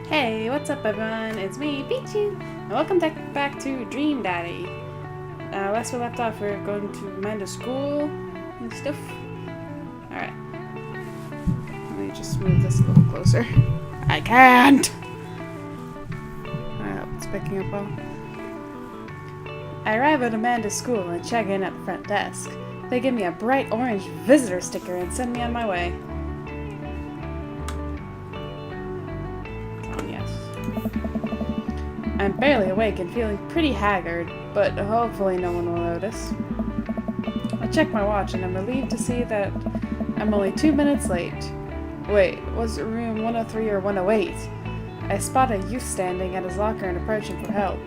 Hey, what's up everyone? It's me, Pichu, and welcome back to Dream Daddy. Last we left off, we were going to Amanda's school and stuff. Alright. Let me just move this a little closer. I can't! Alright, it's picking up well. I arrive at Amanda's school and check in at the front desk. They give me a bright orange visitor sticker and send me on my way. I'm barely awake and feeling pretty haggard, but hopefully no one will notice. I check my watch and I'm relieved to see that I'm only 2 minutes late. Wait, was it room 103 or 108? I spot a youth standing at his locker and approaching for help.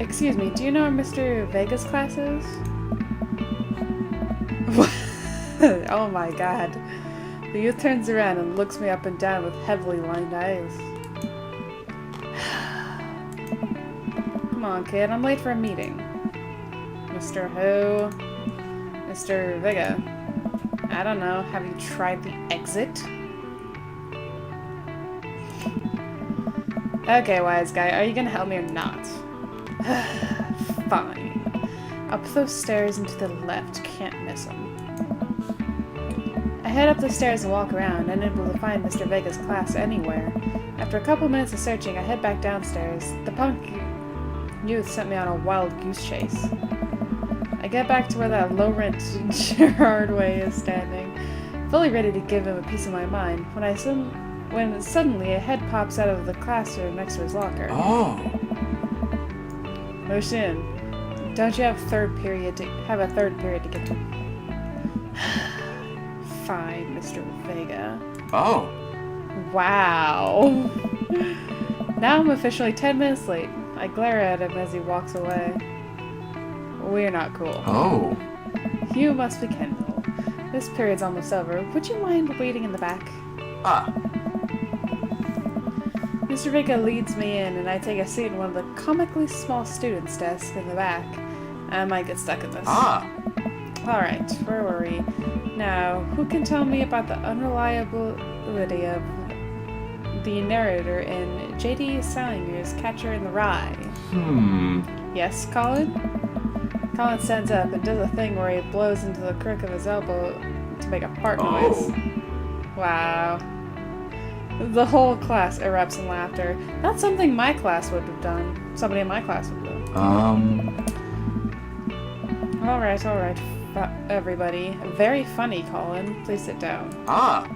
Excuse me, do you know where Mr. Vega's class is? Oh my god. The youth turns around and looks me up and down with heavily lined eyes. Come on, kid, I'm late for a meeting. Mr. Who? Mr. Vega. I don't know, have you tried the exit? Okay, wise guy, are you gonna help me or not? Fine. Up those stairs and to the left, can't miss them. I head up the stairs and walk around, unable to find Mr. Vega's class anywhere. After a couple minutes of searching, I head back downstairs. The punk youth sent me on a wild goose chase. I get back to where that low-rent Gerard Way is standing, fully ready to give him a piece of my mind, when suddenly a head pops out of the classroom next to his locker. Oh! Moshin, don't you have a third period to get to? Fine, Mr. Vega. Oh! Wow. Now I'm officially 10 minutes late. I glare at him as he walks away. We're not cool. Oh! You must be Kendall. This period's almost over. Would you mind waiting in the back? Ah! Mr. Vega leads me in, and I take a seat in one of the comically small students' desks in the back. I might get stuck in this. Ah! Alright, where were we? Now, who can tell me about the unreliability of the narrator in J.D. Salinger's Catcher in the Rye? Yes, Colin? Colin stands up and does a thing where he blows into the crook of his elbow to make a fart noise. Wow. The whole class erupts in laughter. That's something my class would have done. Somebody in my class would have done. Alright, everybody. Very funny, Colin. Please sit down. Ah!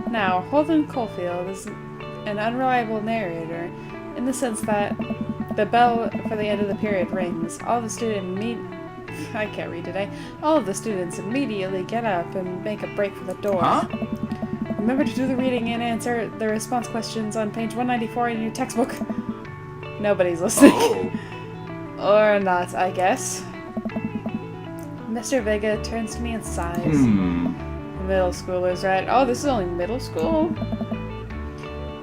Now, Holden Caulfield is an unreliable narrator in the sense that the bell for the end of the period rings. All of the students immediately get up and make a break for the door. Huh? Remember to do the reading and answer the response questions on page 194 in your textbook. Nobody's listening. Oh. Or not, I guess. Mr. Vega turns to me and sighs. Middle schoolers, right? Oh, this is only middle school?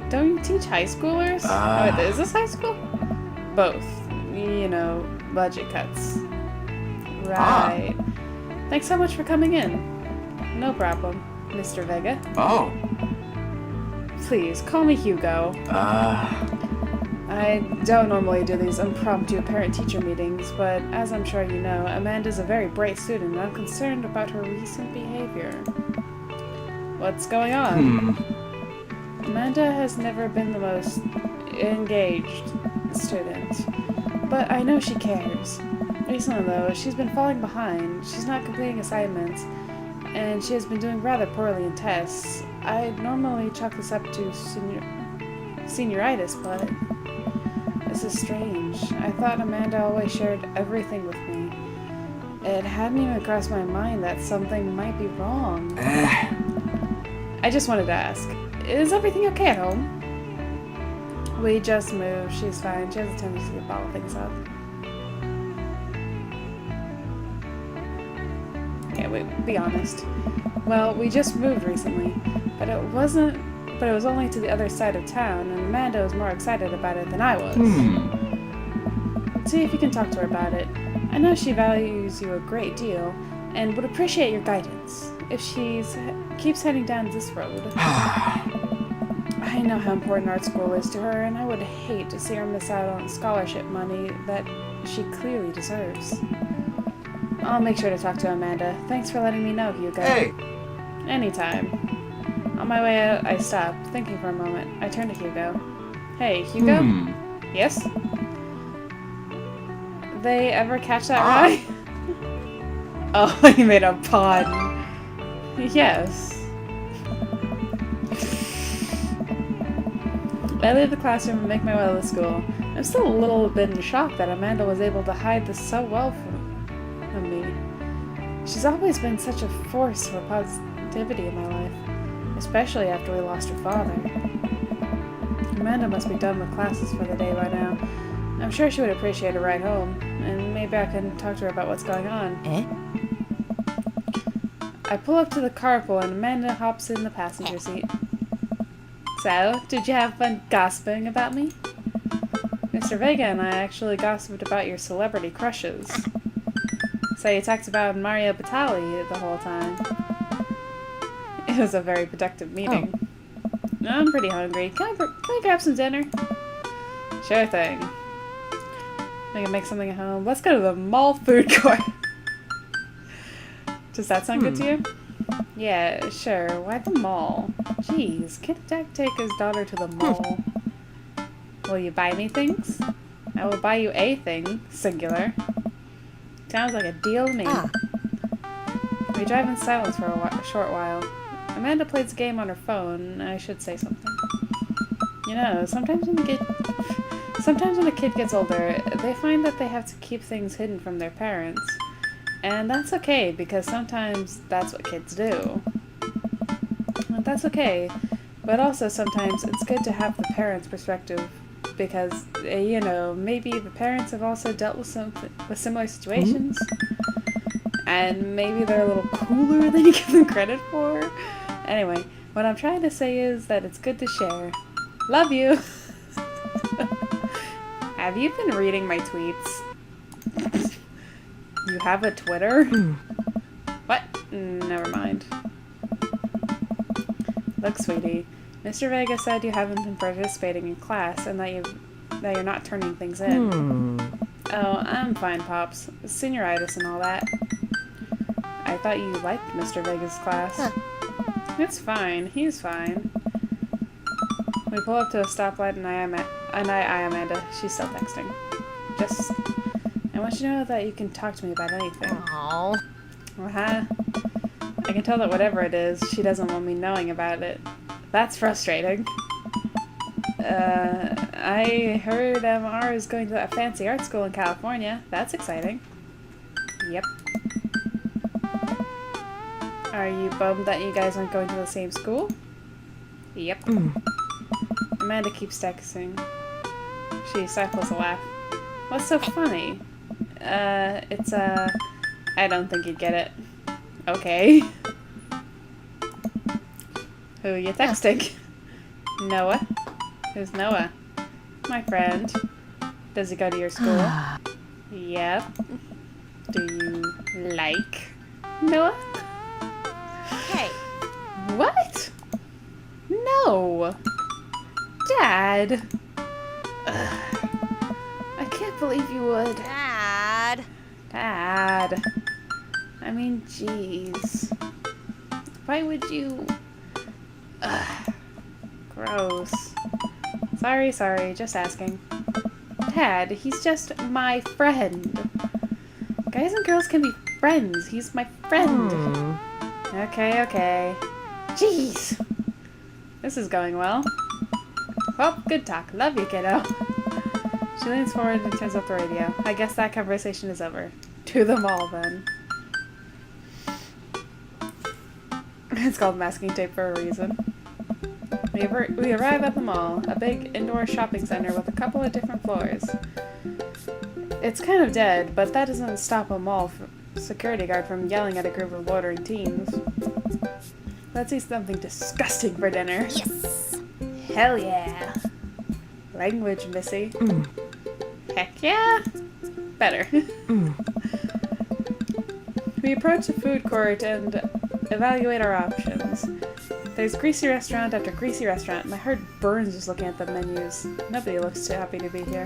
Don't you teach high schoolers? Oh, wait, is this high school? Both. You know, budget cuts. Right. Thanks so much for coming in. No problem, Mr. Vega. Oh. Please, call me Hugo. I don't normally do these impromptu parent-teacher meetings, but as I'm sure you know, Amanda's a very bright student and I'm concerned about her recent behavior. What's going on? Amanda has never been the most engaged student, but I know she cares. Recently though, she's been falling behind, she's not completing assignments, and she has been doing rather poorly in tests. I'd normally chalk this up to senioritis, but this is strange. I thought Amanda always shared everything with me. It hadn't even crossed my mind that something might be wrong. I just wanted to ask, is everything okay at home? We just moved. She's fine. She has a tendency to bottle things up. Okay, wait, be honest. Well, we just moved recently, but it was only to the other side of town, and Amanda was more excited about it than I was. See if you can talk to her about it. I know she values you a great deal, and would appreciate your guidance if she keeps heading down this road. I know how important art school is to her, and I would hate to see her miss out on scholarship money that she clearly deserves. I'll make sure to talk to Amanda. Thanks for letting me know, Hugo. Hey! Anytime. On my way out, I stopped, thinking for a moment. I turned to Hugo. Hey, Hugo? Yes? They ever catch that guy? Oh, he made a pun. Yes. I leave the classroom and make my way to the school. I'm still a little bit in shock that Amanda was able to hide this so well from me. She's always been such a force for positivity in my life, especially after we lost her father. Amanda must be done with classes for the day by now. I'm sure she would appreciate a ride home, and maybe I can talk to her about what's going on. I pull up to the carpool and Amanda hops in the passenger seat. So, did you have fun gossiping about me? Mr. Vega and I actually gossiped about your celebrity crushes. So you talked about Mario Batali the whole time. It was a very productive meeting. I'm pretty hungry. Can I grab some dinner? Sure thing. I can make something at home. Let's go to the mall food court. Does that sound good to you? Yeah, sure. Why the mall? Jeez, can Jack take his daughter to the mall? Will you buy me things? I will buy you a thing, singular. Sounds like a deal to me. We drive in silence for a short while. Amanda plays a game on her phone. I should say something. You know, sometimes when a kid gets older, they find that they have to keep things hidden from their parents. And that's okay, because sometimes that's what kids do. And that's okay, but also sometimes it's good to have the parents' perspective, because, you know, maybe the parents have also dealt with similar situations, and maybe they're a little cooler than you give them credit for. Anyway, what I'm trying to say is that it's good to share. Love you! Have you been reading my tweets? You have a Twitter? What? Never mind. Look, sweetie. Mr. Vega said you haven't been participating in class and that you're not turning things in. Oh, I'm fine, Pops. Senioritis and all that. I thought you liked Mr. Vega's class. It's fine. He's fine. We pull up to a stoplight and I Amanda. She's still texting. I want you to know that you can talk to me about anything. Aww. I can tell that whatever it is, she doesn't want me knowing about it. That's frustrating. I heard MR is going to a fancy art school in California. That's exciting. Yep. Are you bummed that you guys aren't going to the same school? Yep. Amanda keeps texting. She stifles a laugh. What's so funny? I don't think you'd get it. Okay. Who are you texting? Noah? Who's Noah? My friend. Does he go to your school? Yep. Do you like Noah? Hey. What? No. Dad. I can't believe you would. Dad. I mean, jeez. Why would you... Gross. Sorry, just asking. Dad, he's just my friend. Guys and girls can be friends. He's my friend. Okay. Jeez. This is going well. Well, good talk. Love you, kiddo. She leans forward and turns up the radio. I guess that conversation is over. To the mall, then. It's called masking tape for a reason. We arrive at the mall, a big indoor shopping center with a couple of different floors. It's kind of dead, but that doesn't stop a mall security guard from yelling at a group of loitering teens. Let's eat something disgusting for dinner. Yes! Hell yeah! Language, Missy. Heck yeah! Better. We approach the food court and evaluate our options. There's greasy restaurant after greasy restaurant. My heart burns just looking at the menus. Nobody looks too happy to be here.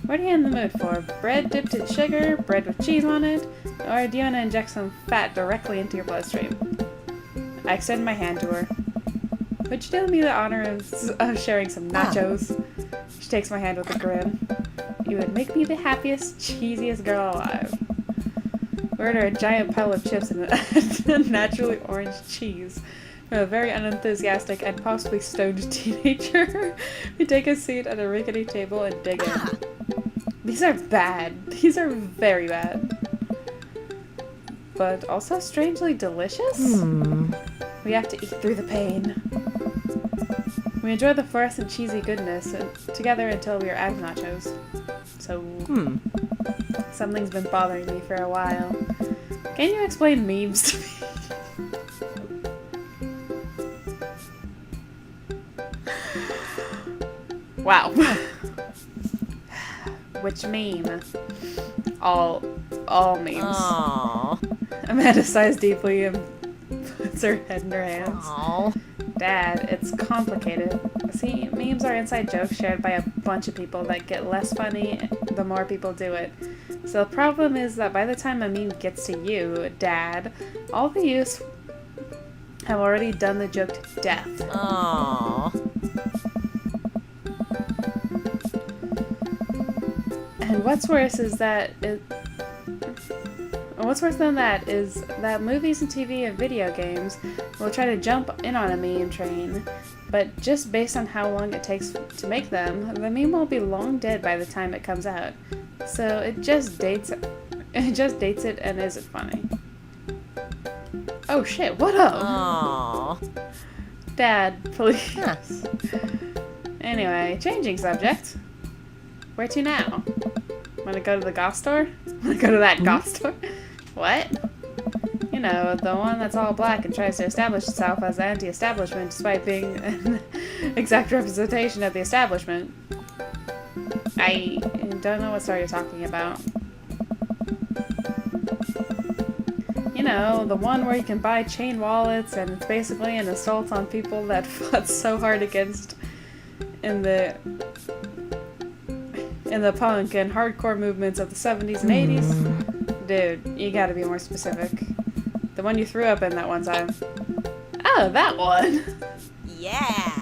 What are you in the mood for? Bread dipped in sugar? Bread with cheese on it? Or do you want to inject some fat directly into your bloodstream? I extend my hand to her. Would you do me the honor of sharing some nachos? She takes my hand with a grin. You would make me the happiest, cheesiest girl alive. We order a giant pile of chips and a naturally orange cheese from a very unenthusiastic and possibly stoned teenager. We take a seat at a rickety table and dig in. These are bad. These are very bad. But also strangely delicious? We have to eat through the pain. We enjoy the fluorescent cheesy goodness together until we are out of nachos. So, something's been bothering me for a while. Can you explain memes to me? Wow. Which meme? All memes. Aww. Amanda sighs deeply and puts her head in her hands. Aww. Dad, it's complicated. See, memes are inside jokes shared by a bunch of people that get less funny the more people do it. So the problem is that by the time a meme gets to you, Dad, all the youths have already done the joke to death. Aww. And what's worse than that is that movies and TV and video games will try to jump in on a meme train, but just based on how long it takes to make them, the meme will be long dead by the time it comes out. So it just dates it and isn't funny. Oh shit, what up? Aww. Dad, please. Anyway, changing subject. Where to now? Wanna go to the goth store? Wanna go to that goth store? What? You know, the one that's all black and tries to establish itself as anti-establishment despite being an exact representation of the establishment. I don't know what store you're talking about. You know, the one where you can buy chain wallets and it's basically an assault on people that fought so hard against in the punk and hardcore movements of the 70s and 80s. Dude, you gotta be more specific. The one you threw up in that one time. Oh, that one! Yeah.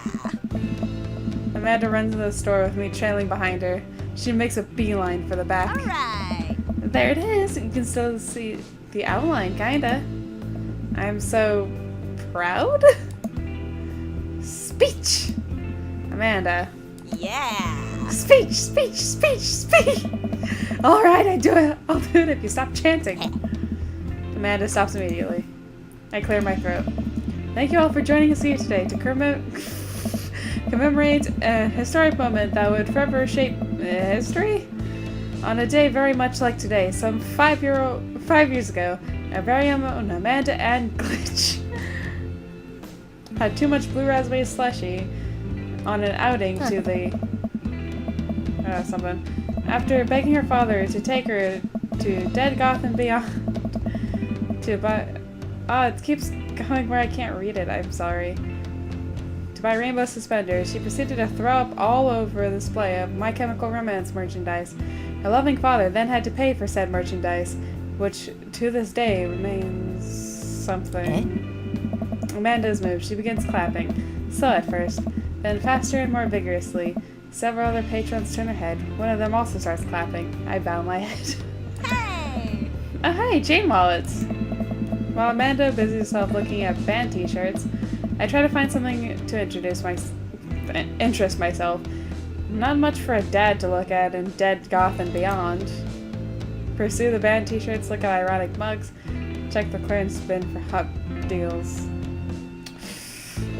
Amanda runs into the store with me trailing behind her. She makes a beeline for the back. Alright. There it is! You can still see the outline, kinda. I'm so proud? Speech! Amanda. Yeah. Speech! Speech! Speech! Speech! Alright, I'll do it if you stop chanting. Amanda stops immediately. I clear my throat. Thank you all for joining us here today to commemorate a historic moment that would forever shape history. On a day very much like today, some 5 years ago, our very own Amanda and Glitch had too much blue raspberry slushy on an outing to the something. After begging her father to take her to Dead Goth and Beyond to buy... Oh, it keeps going where I can't read it, I'm sorry. To buy rainbow suspenders, she proceeded to throw up all over a display of My Chemical Romance merchandise. Her loving father then had to pay for said merchandise, which to this day remains something. Amanda is moved. She begins clapping. Slow at first, then faster and more vigorously. Several other patrons turn their head. One of them also starts clapping. I bow my head. Hey. Oh hey, chain wallets! While Amanda busies herself looking at band t-shirts, I try to find something to interest myself. Not much for a dad to look at in Dead Goth and Beyond. Pursue the band t-shirts, look at ironic mugs, check the clearance bin for hot deals.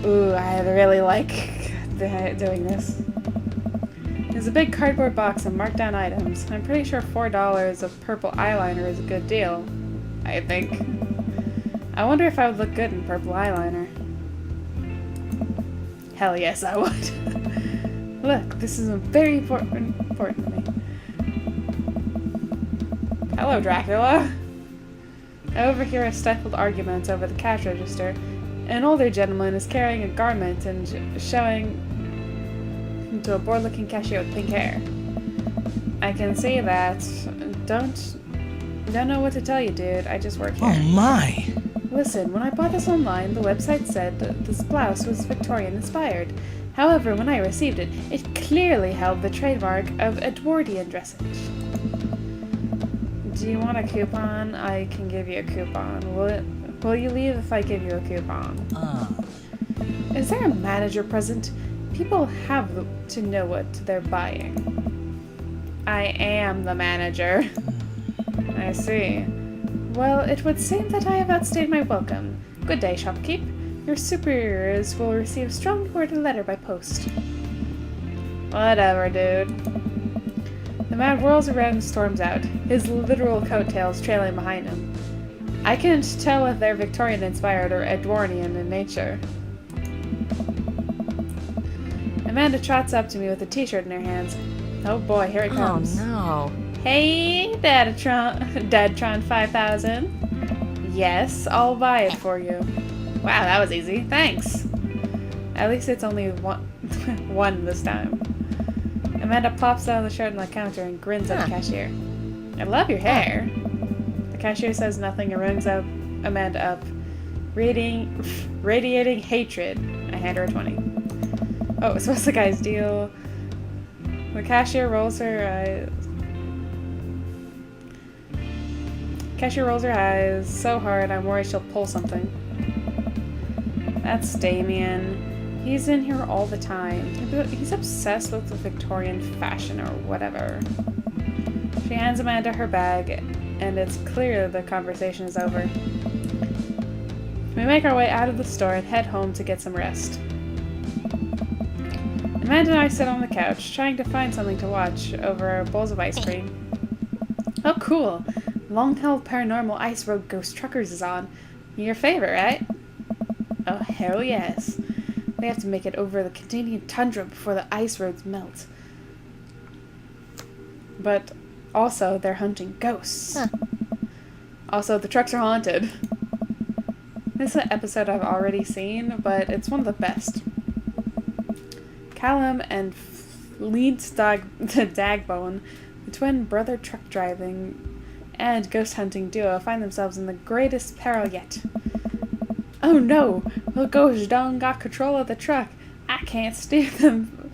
Ooh, I really like doing this. There's a big cardboard box of marked down items. I'm pretty sure $4 of purple eyeliner is a good deal. I think. I wonder if I would look good in purple eyeliner. Hell yes, I would. Look, this is very important to me. Hello, Dracula. I overhear a stifled argument over the cash register. An older gentleman is carrying a garment and showing to a bored-looking cashier with pink hair. I can see that. Don't know what to tell you, dude. I just work here. Oh my! Listen, when I bought this online, the website said that this blouse was Victorian-inspired. However, when I received it, it clearly held the trademark of Edwardian dressage. Do you want a coupon? I can give you a coupon. Will you leave if I give you a coupon? Is there a manager present? People have to know what they're buying. I am the manager. I see. Well, it would seem that I have outstayed my welcome. Good day, shopkeep. Your superiors will receive strongly worded letter by post. Whatever, dude. The man whirls around and storms out, his literal coattails trailing behind him. I can't tell if they're Victorian-inspired or Edwardian in nature. Amanda trots up to me with a t-shirt in her hands. Oh boy, here it comes. Oh no. Hey, Dadtron 5000. Yes, I'll buy it for you. Wow, that was easy. Thanks. At least it's only one this time. Amanda plops down the shirt on the counter and grins at the cashier. I love your hair. The cashier says nothing and rings Amanda up, radiating hatred. I hand her a 20. Oh, so what's the guy's deal? The cashier rolls her eyes. Cashier rolls her eyes so hard I'm worried she'll pull something. That's Damien. He's in here all the time. He's obsessed with the Victorian fashion or whatever. She hands Amanda her bag, and it's clear the conversation is over. We make our way out of the store and head home to get some rest. Amanda and I sit on the couch, trying to find something to watch over our bowls of ice cream. Oh, cool! Long-held paranormal ice road ghost truckers is on. Your favorite, right? Oh, hell yes. They have to make it over the Canadian tundra before the ice roads melt. But also, they're hunting ghosts. Huh. Also, the trucks are haunted. This is an episode I've already seen, but it's one of the best. Callum and Leeds Dagbone, the twin brother truck driving and ghost hunting duo, find themselves in the greatest peril yet. Oh no! The ghost done got control of the truck. I can't steer them.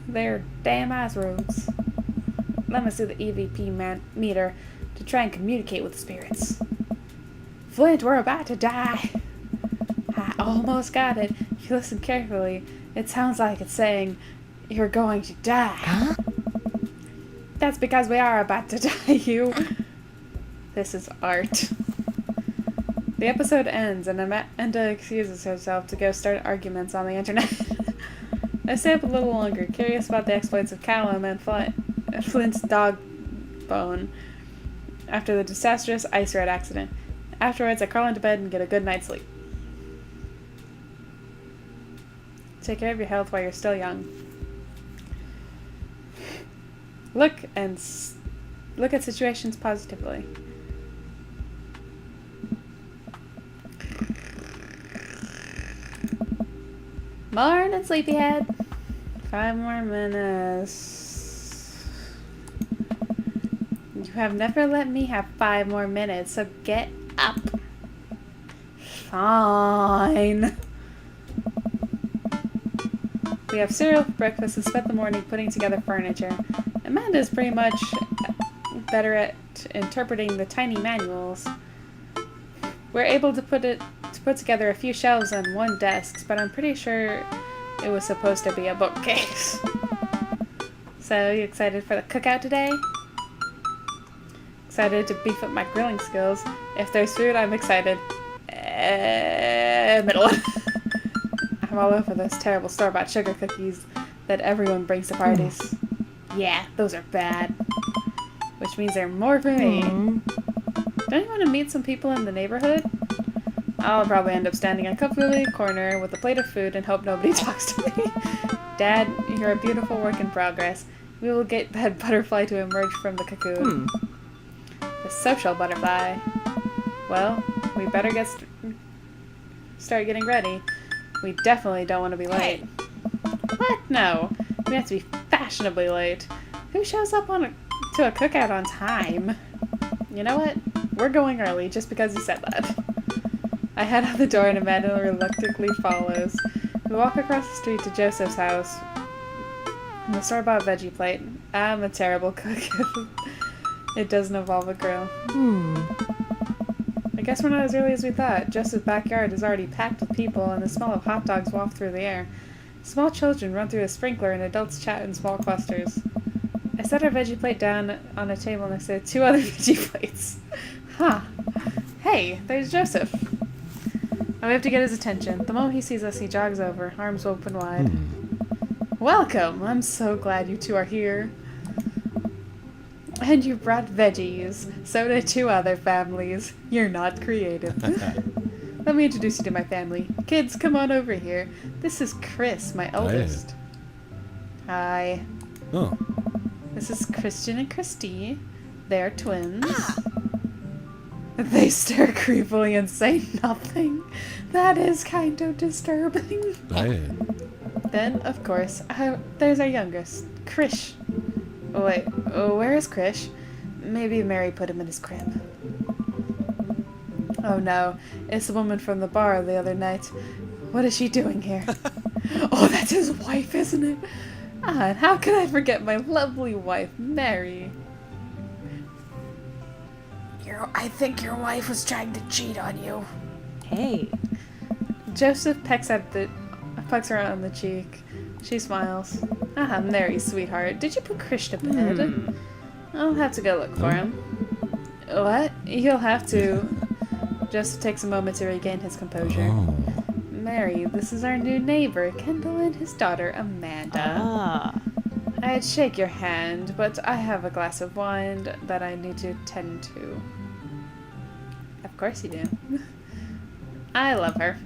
They're damn ice roads. Let me see the EVP meter to try and communicate with the spirits. Flint, we're about to die. I almost got it. If you listen carefully, it sounds like it's saying, you're going to die. Huh? That's because we are about to die, you. This is art. The episode ends, and Amanda excuses herself to go start arguments on the internet. I stay up a little longer, curious about the exploits of Callum and Flint's dog Bone after the disastrous ice road accident. Afterwards, I crawl into bed and get a good night's sleep. Take care of your health while you're still young. Look at situations positively. Morning, sleepyhead. 5 more minutes. You have never let me have 5 more minutes, so get up. Fine. We have cereal for breakfast and spent the morning putting together furniture. Amanda is pretty much better at interpreting the tiny manuals. We're able to put together a few shelves on one desk, but I'm pretty sure it was supposed to be a bookcase. So, you excited for the cookout today? Excited to beef up my grilling skills. If there's food, I'm excited. Middle one. I'm all over those terrible store-bought sugar cookies that everyone brings to parties. Yeah, those are bad. Which means they're more for me. Don't you want to meet some people in the neighborhood? I'll probably end up standing in a comfortable corner with a plate of food and hope nobody talks to me. Dad, you're a beautiful work in progress. We will get that butterfly to emerge from the cocoon. The social butterfly. Well, we better get start getting ready. We definitely don't want to be late. What? No. We have to be fashionably late. Who shows up to a cookout on time? You know what? We're going early just because you said that. I head out the door and Amanda reluctantly follows. We walk across the street to Joseph's house. The store-bought veggie plate. I'm a terrible cook. It doesn't involve a grill. I guess we're not as early as we thought. Joseph's backyard is already packed with people, and the smell of hot dogs waft through the air. Small children run through a sprinkler, and adults chat in small clusters. I set our veggie plate down on a table next to 2 other veggie plates. Huh. Hey, there's Joseph. I have to get his attention. The moment he sees us, he jogs over, arms open wide. Welcome! I'm so glad you two are here. And you brought veggies. So did 2 other families. You're not creative. Let me introduce you to my family. Kids, come on over here. This is Chris, my eldest. Hi. Oh. This is Christian and Christy. They're twins. They stare creepily and say nothing. That is kind of disturbing. Then, of course, there's our youngest, Krish. Wait, where is Krish? Maybe Mary put him in his crib. Oh no, it's the woman from the bar the other night. What is she doing here? Oh, that's his wife, isn't it? Ah, and how could I forget my lovely wife, Mary? I think your wife was trying to cheat on you. Hey. Joseph pecks her on the cheek. She smiles. Ah, Mary, sweetheart. Did you put Krish to bed? I'll have to go look for him. What? You'll have to. Joseph takes a moment to regain his composure. Mary, this is our new neighbor, Kendall, and his daughter, Amanda. I'd shake your hand, but I have a glass of wine that I need to tend to. Of course you do. I love her.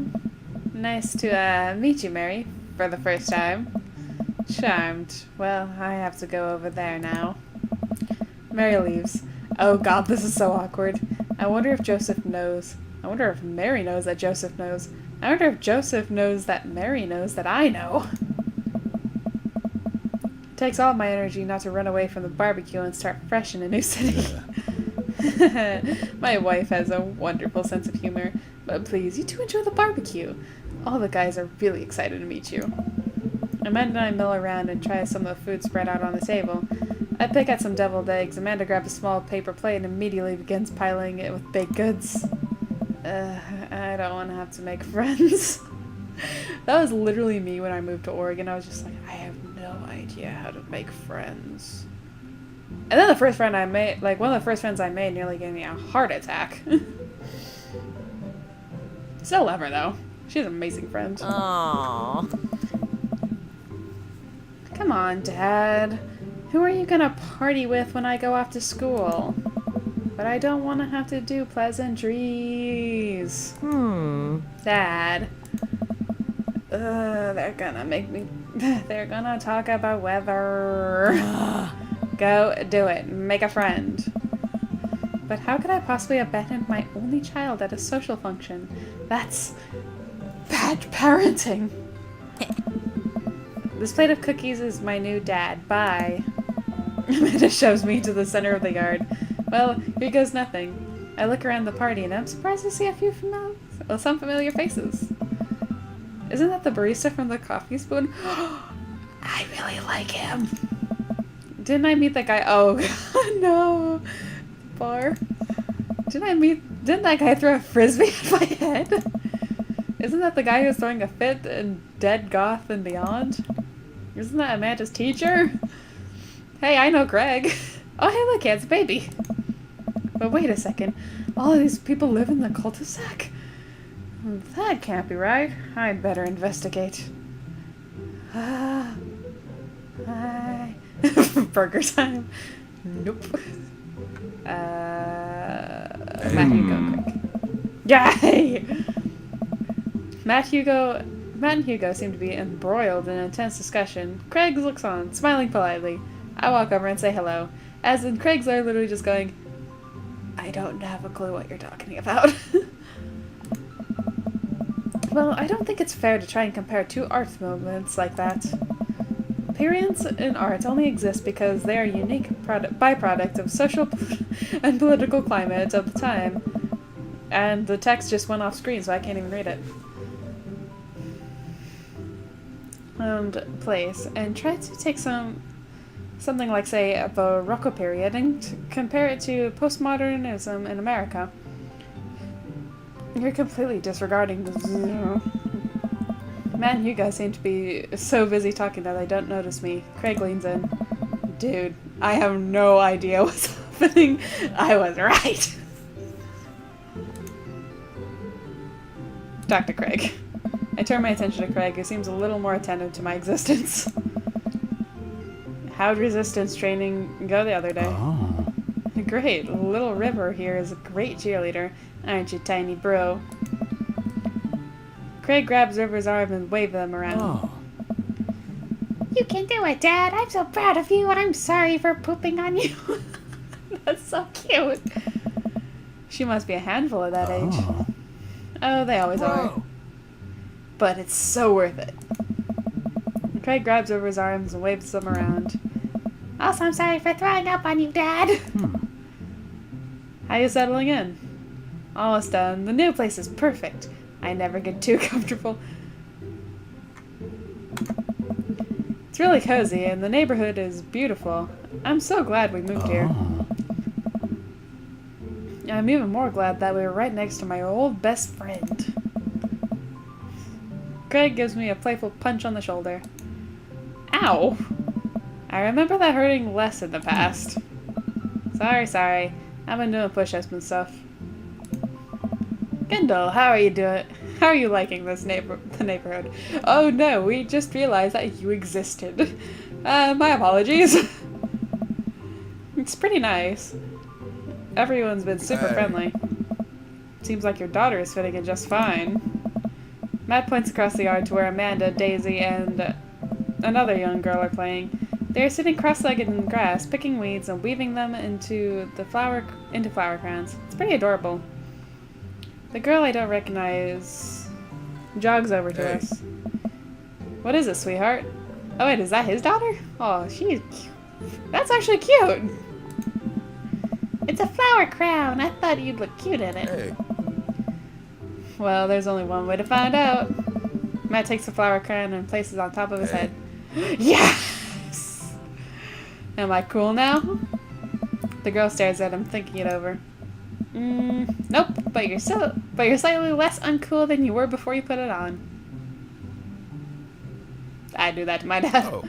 Nice to meet you, Mary, for the first time. Charmed. Well, I have to go over there now. Mary leaves. Oh god, this is so awkward. I wonder if Joseph knows. I wonder if Mary knows that Joseph knows. I wonder if Joseph knows that Mary knows that I know. It takes all my energy not to run away from the barbecue and start fresh in a new city. My wife has a wonderful sense of humor. But please, you two enjoy the barbecue. All the guys are really excited to meet you. Amanda and I mill around and try some of the food spread out on the table. I pick at some deviled eggs. Amanda grabs a small paper plate and immediately begins piling it with baked goods. I don't want to have to make friends. That was literally me when I moved to Oregon. I was just like, I have no idea how to make friends. And then the first friend I made, like one of the first friends I made nearly gave me a heart attack. Still love her though. She's an amazing friend. Aww. Come on, Dad. Who are you gonna party with when I go off to school? But I don't want to have to do pleasantries. Dad. They're gonna make me... They're gonna talk about weather. Go do it. Make a friend. But how could I possibly abandon my only child at a social function? That's... bad parenting. This plate of cookies is my new dad. Bye. Amanda shoves me to the center of the yard. Well, here goes nothing. I look around the party and I'm surprised to see some familiar faces. Isn't that the barista from the Coffee Spoon? I really like him. Didn't I meet that guy? Oh, God, no. Bar. Didn't that guy throw a frisbee at my head? Isn't that the guy who's throwing a fit in Dead Goth and Beyond? Isn't that Amanda's teacher? Hey, I know Greg. Oh, hey, look, he has a baby. But wait a second. All of these people live in the cul-de-sac? That can't be right. I'd better investigate. Hi. Burger time. Nope. Matthew, go quick. Yay! Matt and Hugo seem to be embroiled in an intense discussion. Craig looks on, smiling politely. I walk over and say hello. As in, Craig's literally just going, I don't have a clue what you're talking about. Well, I don't think it's fair to try and compare two art movements like that. Periods in art only exist because they are unique byproducts of social and political climate of the time. And the text just went off screen, so I can't even read it. And place, and try to take something like, say, a Baroque period and compare it to postmodernism in America. You're completely disregarding the... Man, you guys seem to be so busy talking that they don't notice me. Craig leans in. Dude, I have no idea what's happening. I was right. Dr. Craig. I turn my attention to Craig, who seems a little more attentive to my existence. How'd resistance training go the other day? Oh. Great. Little River here is a great cheerleader. Aren't you, tiny bro? Craig grabs River's arm and waves them around. Oh. You can do it, Dad. I'm so proud of you, and I'm sorry for pooping on you. That's so cute. She must be a handful at that age. Oh, they always are. But it's so worth it. Craig grabs River's arms and waves them around. Also, I'm sorry for throwing up on you, Dad. How you settling in? Almost done. The new place is perfect. I never get too comfortable. It's really cozy, and the neighborhood is beautiful. I'm so glad we moved here. I'm even more glad that we were right next to my old best friend. Craig gives me a playful punch on the shoulder. Ow! I remember that hurting less in the past. Sorry. I've been doing push-ups and stuff. Kendall, how are you doing? How are you liking the neighborhood? Oh no, we just realized that you existed. My apologies. It's pretty nice. Everyone's been super friendly. Seems like your daughter is fitting in just fine. Matt points across the yard to where Amanda, Daisy, and another young girl are playing. They are sitting cross-legged in the grass, picking weeds and weaving them into flower crowns. It's pretty adorable. The girl I don't recognize jogs over to us. What is it, sweetheart? Oh wait, is that his daughter? Oh, she's cute. That's actually cute! It's a flower crown. I thought you'd look cute in it. Hey. Well, there's only one way to find out. Matt takes the flower crown and places it on top of his head. Yes! Am I cool now? The girl stares at him, thinking it over. Nope, but you're slightly less uncool than you were before you put it on. I do that to my dad. Oh.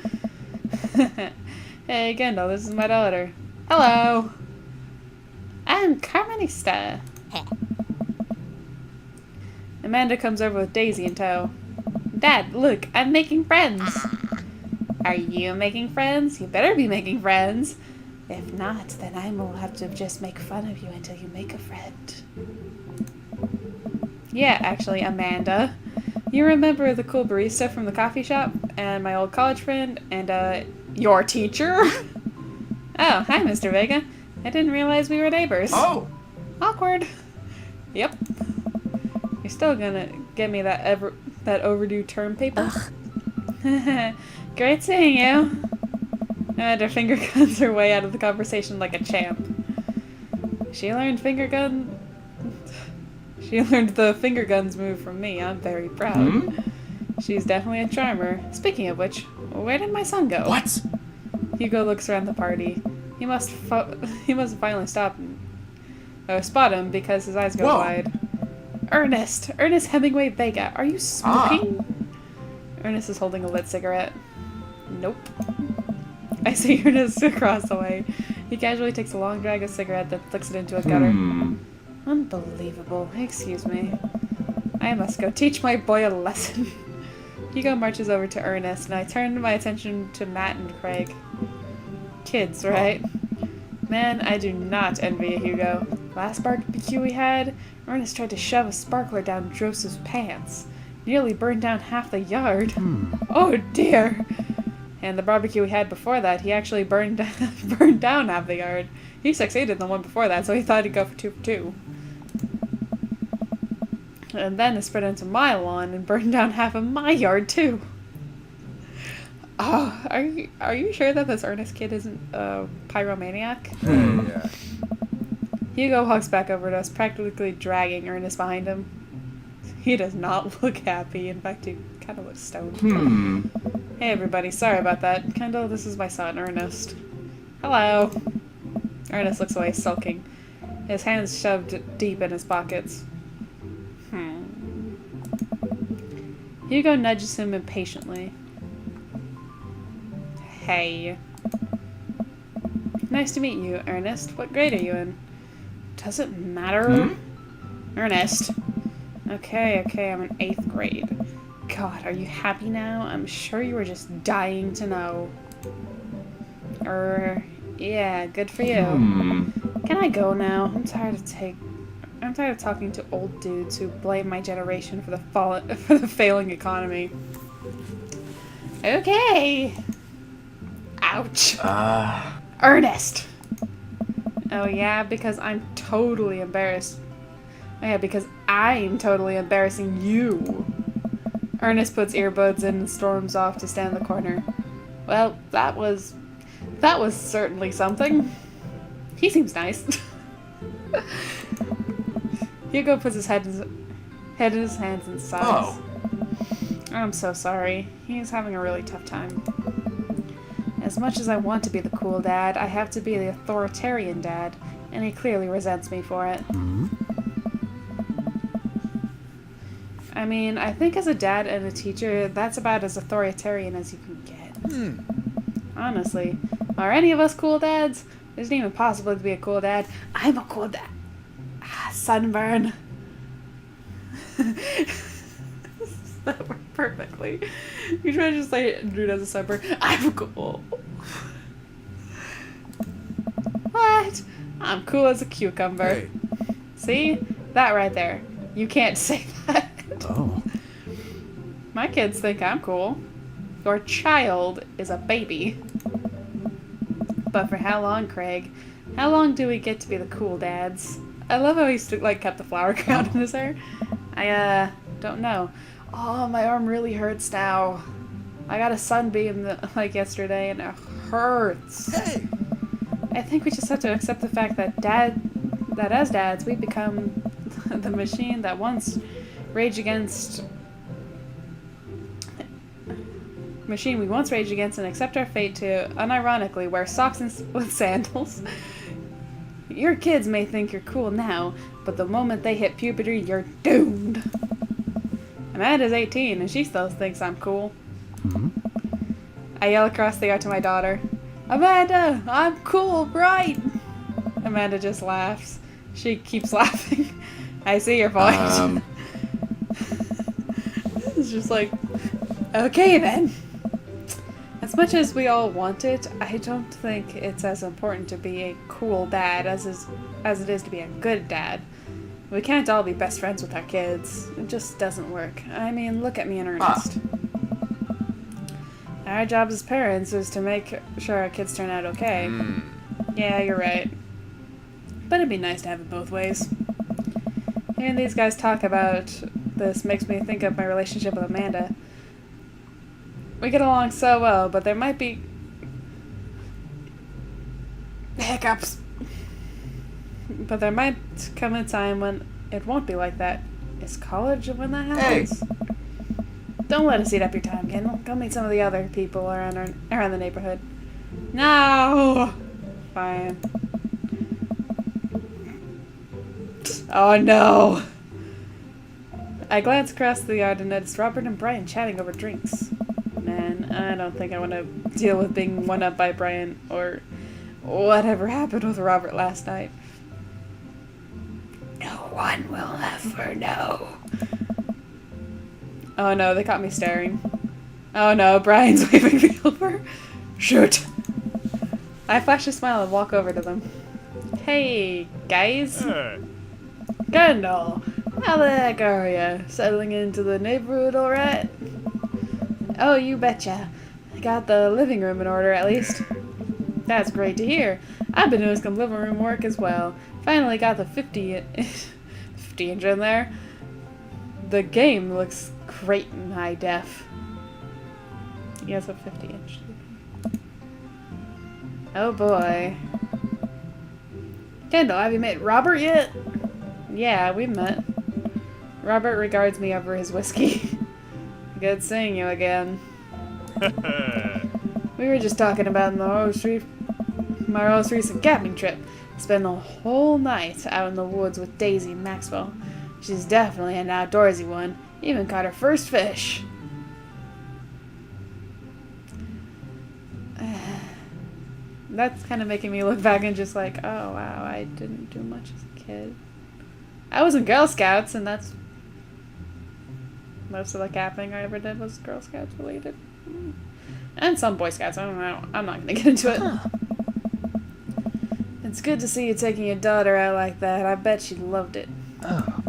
Hey, Kendall, this is my daughter. Hello. I'm Carmenista. Amanda comes over with Daisy in tow. Dad, look, I'm making friends. Are you making friends? You better be making friends. If not, then I will have to just make fun of you until you make a friend. Yeah, actually, Amanda. You remember the cool barista from the coffee shop? And my old college friend? And, your teacher? Oh, hi, Mr. Vega. I didn't realize we were neighbors. Oh! Awkward. Yep. You're still gonna get me that overdue term paper? Great seeing you. And her finger guns her way out of the conversation like a champ. She learned the finger guns move from me. I'm very proud. She's definitely a charmer. Speaking of which, where did my son go? What? Hugo looks around the party. He must finally spot him because his eyes go wide. Ernest Hemingway Vega, are you smoking? Ernest is holding a lit cigarette. Nope. I see Ernest across the way. He casually takes a long drag of cigarette, then flicks it into a gutter. Unbelievable. Excuse me. I must go teach my boy a lesson. Hugo marches over to Ernest, and I turn my attention to Matt and Craig. Kids, right? Man, I do not envy Hugo. Last barbecue we had, Ernest tried to shove a sparkler down Joseph's pants. Nearly burned down half the yard. Oh dear! And the barbecue we had before that, he actually burned down half the yard. He succeeded in the one before that, so he thought he'd go for 2 for 2. And then it spread into my lawn and burned down half of my yard, too. Oh, are you sure that this Ernest kid isn't a pyromaniac? Yeah. Hugo walks back over to us, practically dragging Ernest behind him. He does not look happy. In fact, he kind of looks stoned. Hey, everybody. Sorry about that. Kendall, this is my son, Ernest. Hello. Ernest looks away, sulking. His hands shoved deep in his pockets. Hugo nudges him impatiently. Hey. Nice to meet you, Ernest. What grade are you in? Does it matter? Ernest. Okay, I'm in 8th grade. God, are you happy now? I'm sure you were just dying to know. Yeah, good for you. Can I go now? I'm tired of talking to old dudes who blame my generation for the failing economy. Okay. Ouch. Ernest. Oh yeah, because I'm totally embarrassed. Oh yeah, because I'm totally embarrassing you. Ernest puts earbuds in and storms off to stand in the corner. Well, that was certainly something. He seems nice. Hugo puts his head in his hands and sighs. Oh. I'm so sorry. He's having a really tough time. As much as I want to be the cool dad, I have to be the authoritarian dad, and he clearly resents me for it. I mean, I think as a dad and a teacher, that's about as authoritarian as you can get. Honestly. Are any of us cool dads? It isn't even possible to be a cool dad. I'm a cool dad. Sunburn. That worked perfectly. You try to just say dude has a sunburn. I'm cool. What? I'm cool as a cucumber. Hey. See? That right there. You can't say that. Oh. My kids think I'm cool. Your child is a baby. But for how long, Craig? How long do we get to be the cool dads? I love how he kept the flower crown in his hair. I don't know. Oh, my arm really hurts now. I got a sunbeam yesterday and it hurts. Hey. I think we just have to accept the fact that as dads we become the machine that once raged against and accept our fate to unironically wear socks with sandals. Your kids may think you're cool now, but the moment they hit puberty, you're doomed. Amanda's 18 and she still thinks I'm cool. I yell across the yard to my daughter, Amanda, I'm cool, right? Amanda just laughs. She keeps laughing. I see your point. It's just like, okay then. As much as we all want it, I don't think it's as important to be a cool dad as it is to be a good dad. We can't all be best friends with our kids. It just doesn't work. I mean, look at me and Ernest. Our job as parents is to make sure our kids turn out okay. Yeah, you're right. But it'd be nice to have it both ways. Hearing these guys talk about this makes me think of my relationship with Amanda. We get along so well, but there might be hiccups. But there might come a time when it won't be like that. Is college when that happens? Hey. Don't let us eat up your time, Kendall. Go meet some of the other people around the neighborhood. No! Fine. Oh no! I glance across the yard and notice Robert and Brian chatting over drinks. Man, I don't think I want to deal with being one-up by Brian or whatever happened with Robert last night. No one will ever know. Oh no, they caught me staring. Oh no, Brian's waving me over. Shoot! I flash a smile and walk over to them. Hey, guys. Hey. Kendall, how the heck are ya? Settling into the neighborhood alright? Oh, you betcha. I got the living room in order, at least. That's great to hear. I've been doing some living room work as well. Finally got the 50 inch in there. The game looks great in high def. He has a 50-inch TV. Oh boy. Kendall, have you met Robert yet? Yeah, we met. Robert regards me over his whiskey. Good seeing you again. We were just talking about my most recent camping trip. Spent the whole night out in the woods with Daisy and Maxwell. She's definitely an outdoorsy one. Even caught her first fish. That's kind of making me look back and just like, oh wow, I didn't do much as a kid. I was in Girl Scouts, and that's most of the camping I ever did was Girl Scouts related. And some Boy Scouts, I don't know. I'm not going to get into it. It's good to see you taking your daughter out like that. I bet she loved it. Oh.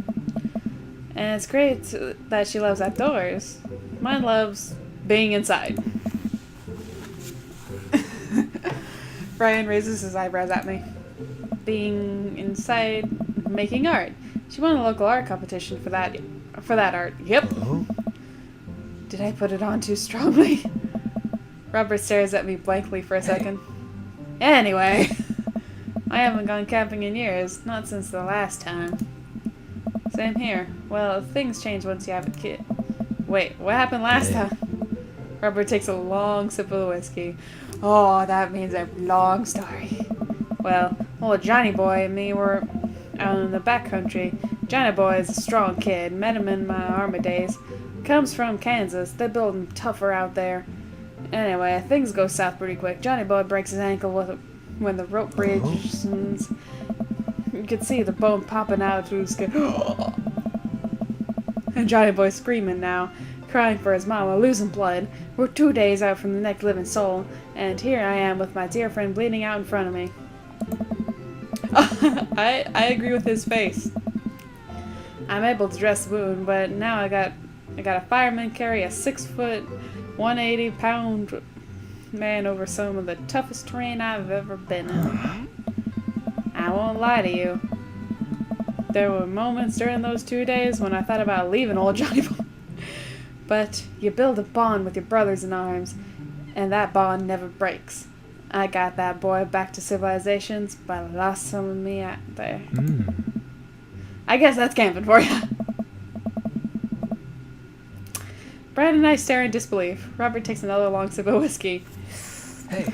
And it's great that she loves outdoors. Mine loves being inside. Brian raises his eyebrows at me. Being inside, making art. She won a local art competition for that art. Yep. Oh. Did I put it on too strongly? Robert stares at me blankly for a second. Anyway, I haven't gone camping in years, not since the last time. Same here. Well, things change once you have a kid. Wait, what happened last time? Robert takes a long sip of the whiskey. Oh, that means a long story. Well, old Johnny Boy and me were out in the backcountry. Johnny Boy is a strong kid. Met him in my army days. Comes from Kansas. They build him tougher out there. Anyway, things go south pretty quick. Johnny Boy breaks his ankle when the rope bridges. You could see the bone popping out through his skin. And Johnny Boy's screaming now, crying for his mama, losing blood. We're 2 days out from the next living soul, and here I am with my dear friend bleeding out in front of me. I agree with his face. I'm able to dress the wound, but now I got a fireman carry a 6-foot, 180-pound man over some of the toughest terrain I've ever been in. I won't lie to you. There were moments during those 2 days when I thought about leaving old Johnny Boy. But you build a bond with your brothers in arms, and that bond never breaks. I got that boy back to civilizations, but I lost some of me out there. I guess that's camping for you. Brad and I stare in disbelief. Robert takes another long sip of whiskey. Hey.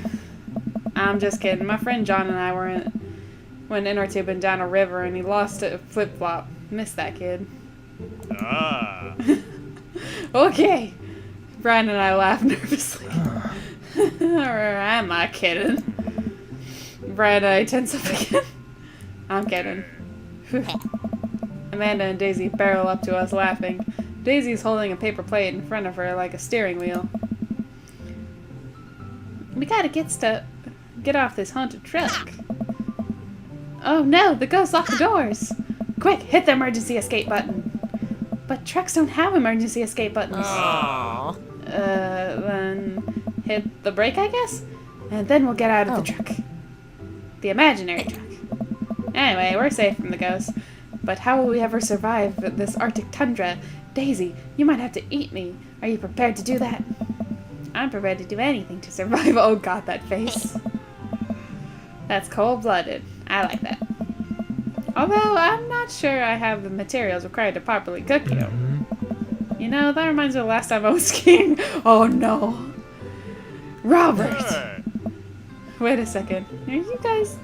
I'm just kidding. My friend John and I went inner tubing down a river, and he lost a flip-flop. Missed that kid. Ah. Okay. Brian and I laugh nervously. Or am I kidding? Brian and I tense up again. I'm kidding. Amanda and Daisy barrel up to us laughing. Daisy's holding a paper plate in front of her like a steering wheel. We gotta get off this haunted truck. Oh no, the ghost locked the doors. Quick, hit the emergency escape button. But trucks don't have emergency escape buttons. Aww. Then hit the brake, I guess? And then we'll get out of the truck. The imaginary truck. Anyway, we're safe from the ghosts. But how will we ever survive this Arctic tundra? Daisy, you might have to eat me. Are you prepared to do that? I'm prepared to do anything to survive. Oh god, that face. That's cold-blooded. I like that. Although, I'm not sure I have the materials required to properly cook you. You know, that reminds me of the last time I was skiing. Oh no. Robert! Hey. Wait a second. Are you guys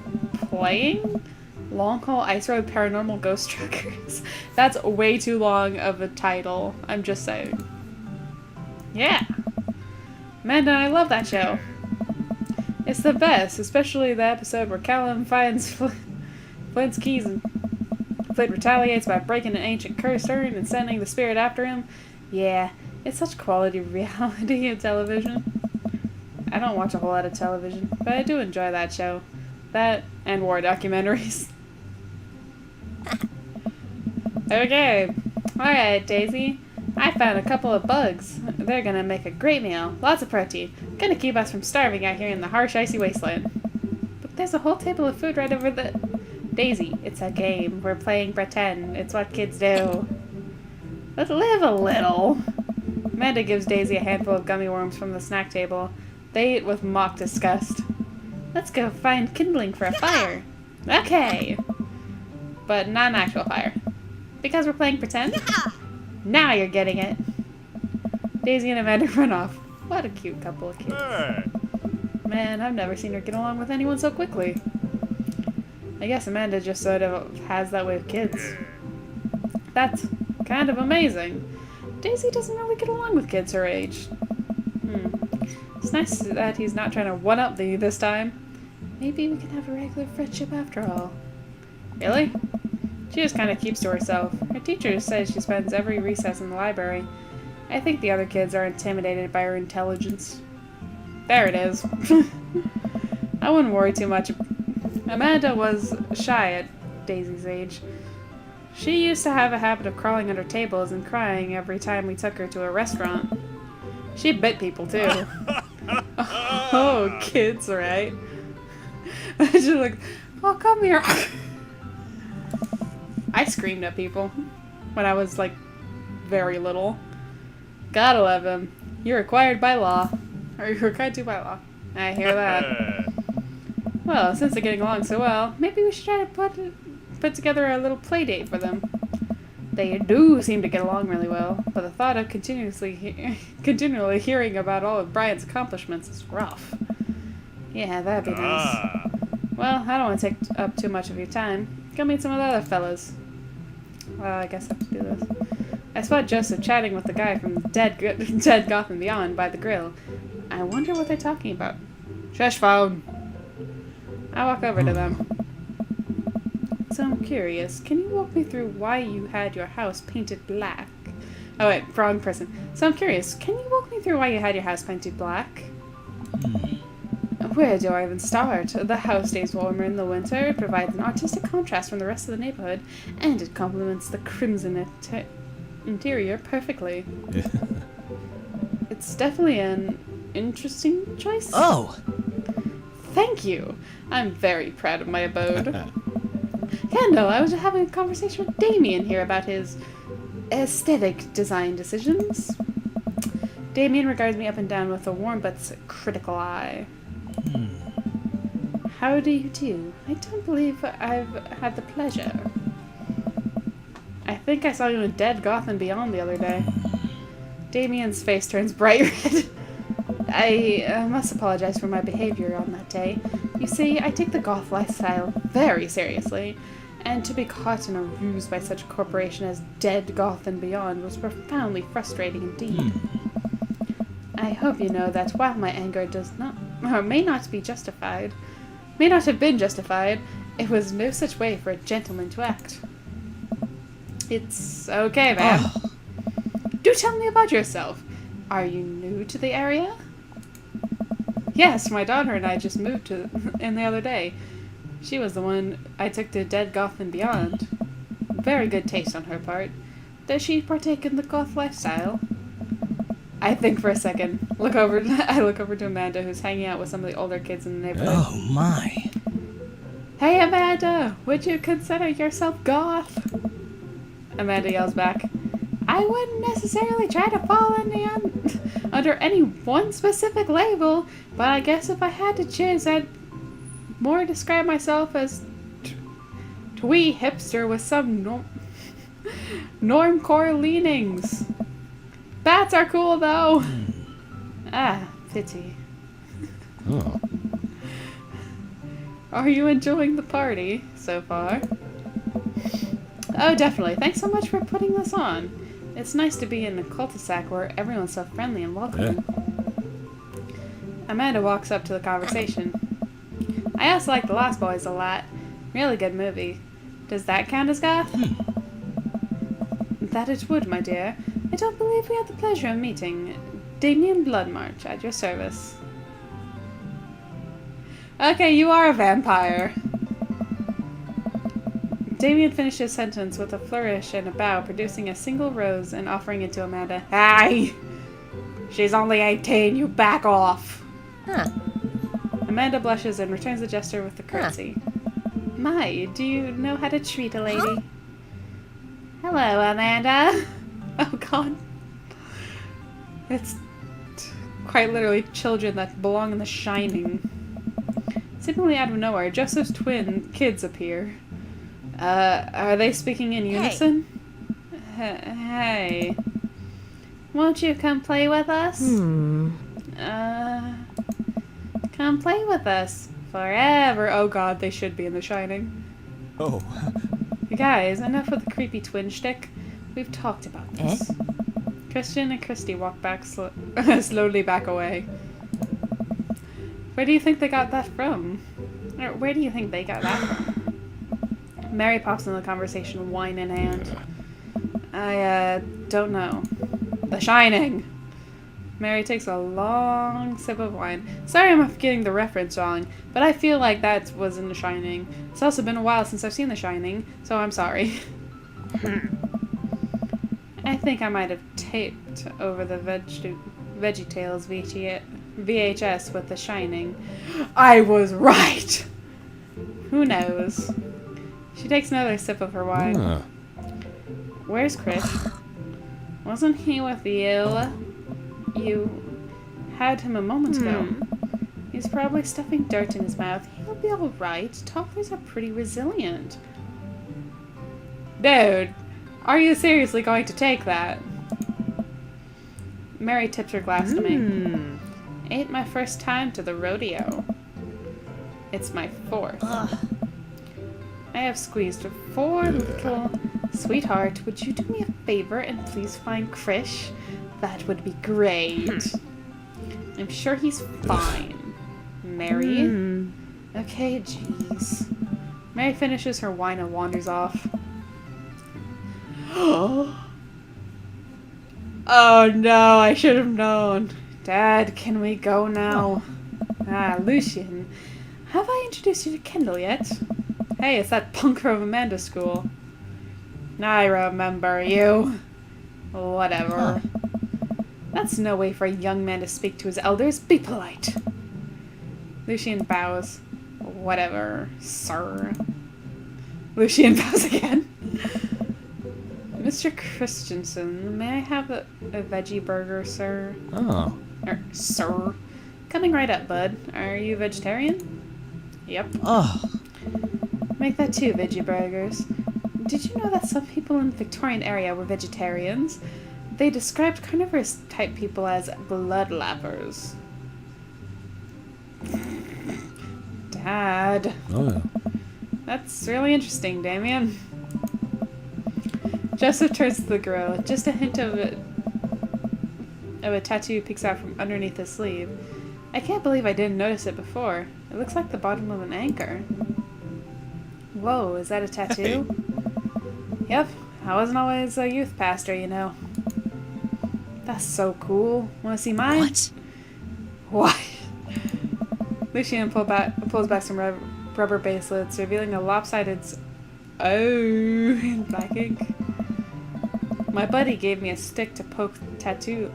playing Long Haul Ice Road Paranormal Ghost Truckers? That's way too long of a title. I'm just saying. Yeah. Amanda and I love that show. It's the best, especially the episode where Callum finds Flint's keys and Flint retaliates by breaking an ancient curse urn and sending the spirit after him. Yeah, it's such quality reality in television. I don't watch a whole lot of television, but I do enjoy that show. That and war documentaries. Okay. Alright, Daisy. I found a couple of bugs. They're gonna make a great meal. Lots of protein. Gonna keep us from starving out here in the harsh, icy wasteland. But there's a whole table of food right over the... Daisy, it's a game. We're playing pretend. It's what kids do. Let's live a little. Amanda gives Daisy a handful of gummy worms from the snack table. They eat with mock disgust. Let's go find kindling for a fire. Okay. But not an actual fire. Because we're playing pretend? Now you're getting it. Daisy and Amanda run off. What a cute couple of kids. Hey. Man, I've never seen her get along with anyone so quickly. I guess Amanda just sort of has that way with kids. That's kind of amazing. Daisy doesn't really get along with kids her age. It's nice that he's not trying to one-up me this time. Maybe we can have a regular friendship after all. Really? She just kind of keeps to herself. Her teacher says she spends every recess in the library. I think the other kids are intimidated by her intelligence. There it is. I wouldn't worry too much. Amanda was shy at Daisy's age. She used to have a habit of crawling under tables and crying every time we took her to a restaurant. She bit people too. Oh, kids, right? She's like, oh, come here. I screamed at people when I was, like, very little. Gotta love him. You're required by law. Or you're required to by law. I hear that. Well, since they're getting along so well, maybe we should try to put together a little play date for them. They do seem to get along really well, but the thought of continually hearing about all of Brian's accomplishments is rough. Yeah, that'd be nice. Well, I don't want to take up too much of your time. Go meet some of the other fellas. Well, I guess I have to do this. I spot Joseph chatting with the guy from Dead Gotham Beyond by the grill. I wonder what they're talking about. Shush phone. I walk over to them. So I'm curious, can you walk me through why you had your house painted black? Oh wait, wrong person. So I'm curious, can you walk me through why you had your house painted black? Where do I even start? The house stays warmer in the winter, it provides an artistic contrast from the rest of the neighborhood, and it complements the crimson interior perfectly. It's definitely an interesting choice. Oh! Thank you! I'm very proud of my abode. Kendall, I was just having a conversation with Damien here about his aesthetic design decisions. Damien regards me up and down with a warm but critical eye. How do you do? I don't believe I've had the pleasure. I think I saw you in Dead Gotham Beyond the other day. Damien's face turns bright red. I must apologize for my behavior on that day. You see, I take the goth lifestyle very seriously, and to be caught in a ruse by such a corporation as Dead Gotham Beyond was profoundly frustrating indeed. I hope you know that while my anger does not, or may not have been justified, it was no such way for a gentleman to act. It's okay, man. Oh. Do tell me about yourself. Are you new to the area? Yes, my daughter and I just moved in the other day. She was the one I took to Dead Gotham Beyond. Very good taste on her part. Does she partake in the goth lifestyle? I think for a second. I look over to Amanda, who's hanging out with some of the older kids in the neighborhood. Oh my. Hey Amanda, would you consider yourself goth? Amanda yells back. I wouldn't necessarily try to fall under any one specific label, but I guess if I had to choose, I'd more describe myself as twee hipster with some normcore leanings. Bats are cool though. Ah, pity. Oh. Are you enjoying the party so far? Oh, definitely. Thanks so much for putting this on. It's nice to be in a cul-de-sac where everyone's so friendly and welcoming. Yeah. Amanda walks up to the conversation. I also like The Lost Boys a lot. Really good movie. Does that count as goth? That it would, my dear. I don't believe we had the pleasure of meeting. Damien Bloodmarch, at your service. Okay, you are a vampire. Damien finished his sentence with a flourish and a bow, producing a single rose and offering it to Amanda. Aye! She's only 18, you back off! Huh. Amanda blushes and returns the gesture with a curtsy. My, do you know how to treat a lady? Hello, Amanda. Oh god. It's quite literally children that belong in The Shining. Seemingly out of nowhere, Joseph's twin kids appear. Are they speaking in unison? Hey. Won't you come play with us? Come play with us. Forever. Oh god, they should be in The Shining. Oh. You guys, enough with the creepy twin shtick. We've talked about this. Christian and Christy walk back slowly back away. Where do you think they got that from? Or where do you think they got that from? Mary pops into the conversation, wine in hand. I don't know. The Shining! Mary takes a long sip of wine. Sorry I'm getting the reference wrong, but I feel like that was in The Shining. It's also been a while since I've seen The Shining, so I'm sorry. I think I might have taped over the VeggieTales VHS with The Shining. I was right! Who knows? She takes another sip of her wine. Where's Chris? Wasn't he with you? You had him a moment ago. He's probably stuffing dirt in his mouth. He'll be alright. Toddlers are pretty resilient. Dude, are you seriously going to take that? Mary tips her glass to me. Ain't my first time to the rodeo. It's my fourth. I have squeezed 4 little... Sweetheart, would you do me a favor and please find Krish? That would be great. I'm sure he's fine. Mary? Okay, jeez. Mary finishes her wine and wanders off. Oh no, I should have known. Dad, can we go now? Ah, Lucian. Have I introduced you to Kendall yet? Hey, it's that punker of Amanda's school. I remember you. Whatever. That's no way for a young man to speak to his elders. Be polite. Lucian bows. Whatever, sir. Lucian bows again. Mr. Christensen, may I have a veggie burger, sir? Oh. Sir. Coming right up, bud. Are you vegetarian? Yep. Oh. Make that 2 veggie burgers. Did you know that some people in the Victorian area were vegetarians? They described carnivorous type people as bloodlappers. Dad. Oh, yeah. That's really interesting, Damien. Joseph turns to the girl. Just a hint of a tattoo peeks out from underneath his sleeve. I can't believe I didn't notice it before. It looks like the bottom of an anchor. Whoa, is that a tattoo? Yep, I wasn't always a youth pastor, you know. That's so cool. Wanna see mine? What? What? Lucian pulls back some rubber baselets, revealing a lopsided... in black ink. My buddy gave me a stick to poke tattoo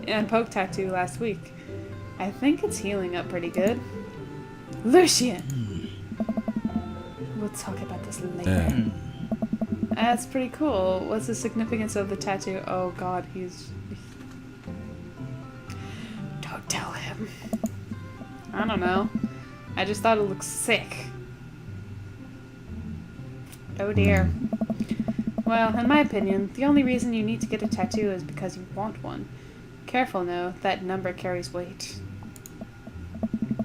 last week. I think it's healing up pretty good. Lucian! We'll talk about this later. That's pretty cool. What's the significance of the tattoo? Oh god, Don't tell him. I don't know. I just thought it looked sick. Oh dear. Well, in my opinion, the only reason you need to get a tattoo is because you want one. Careful now, that number carries weight.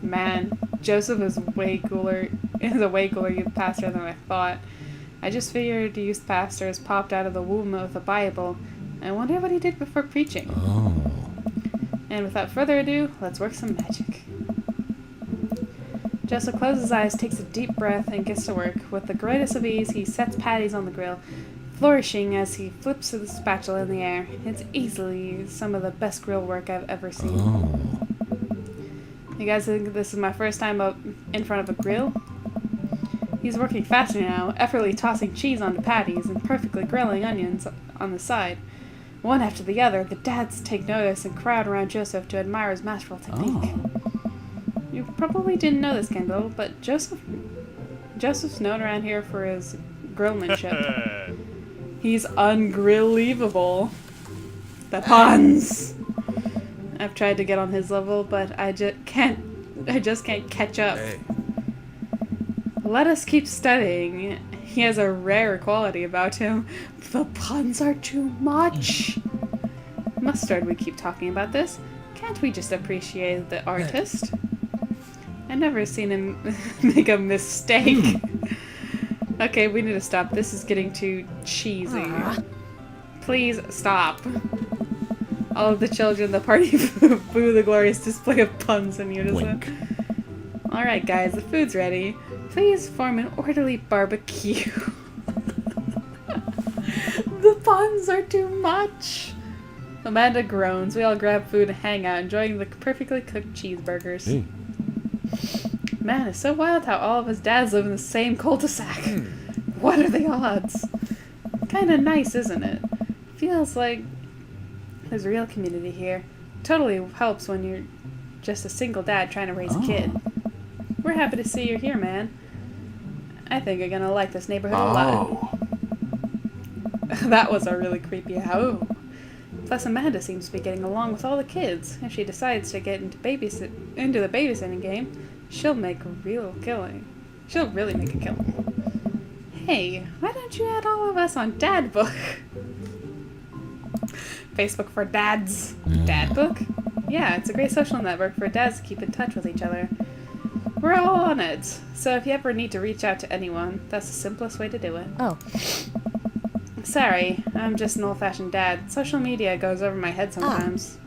Man, Joseph is a way cooler youth pastor than I thought. I just figured youth pastors popped out of the womb of the Bible. I wonder what he did before preaching. Oh. And without further ado, let's work some magic. Joseph closes his eyes, takes a deep breath, and gets to work. With the greatest of ease, he sets patties on the grill, flourishing as he flips the spatula in the air. It's easily some of the best grill work I've ever seen. Oh. You guys think this is my first time up in front of a grill? He's working faster now, effortlessly tossing cheese onto patties and perfectly grilling onions on the side. One after the other, the dads take notice and crowd around Joseph to admire his masterful technique. Oh. You probably didn't know this, Kendall, but Joseph's known around here for his grillmanship. He's ungrill-leavable. The puns! I've tried to get on his level, but I just can't catch up. Hey. Let us keep studying. He has a rare quality about him. The puns are too much. Mustard, we keep talking about this. Can't we just appreciate the artist? I've never seen him make a mistake. Okay, we need to stop. This is getting too cheesy. Please stop. All of the children in the party boo the glorious display of puns in unison. Alright guys, the food's ready. Please form an orderly barbecue. The puns are too much. Amanda groans. We all grab food and hang out, enjoying the perfectly cooked cheeseburgers. Hey. Man, it's so wild how all of his dads live in the same cul-de-sac. What are the odds? Kinda nice, isn't it? Feels like there's a real community here. Totally helps when you're just a single dad trying to raise a kid. We're happy to see you're here, man. I think you're gonna like this neighborhood a lot. That was a really creepy "oh." Plus, Amanda seems to be getting along with all the kids. If she decides to get into the babysitting game, she'll make a real killing. She'll really make a killing. Hey, why don't you add all of us on Dad Book? Facebook for dads. Dad Book? Yeah, it's a great social network for dads to keep in touch with each other. We're all on it, so if you ever need to reach out to anyone, that's the simplest way to do it. Oh. Sorry, I'm just an old-fashioned dad. Social media goes over my head sometimes.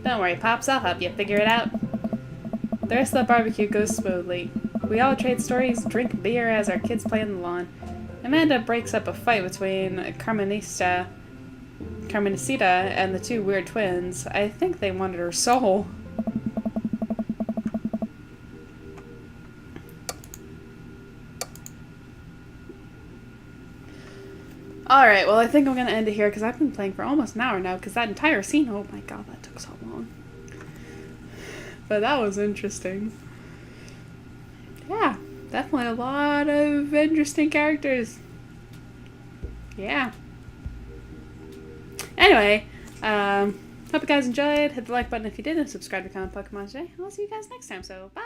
Don't worry, Pops, I'll help you figure it out. The rest of the barbecue goes smoothly. We all trade stories, drink beer as our kids play on the lawn. Amanda breaks up a fight between Carmenicita and the two weird twins. I think they wanted her soul. Alright, well I think I'm going to end it here because I've been playing for almost an hour now because that entire scene, oh my god, that took so long. But that was interesting. Yeah, definitely a lot of interesting characters. Yeah. Anyway, hope you guys enjoyed. Hit the like button if you did and subscribe to Common Pokemon today. I'll see you guys next time, so bye!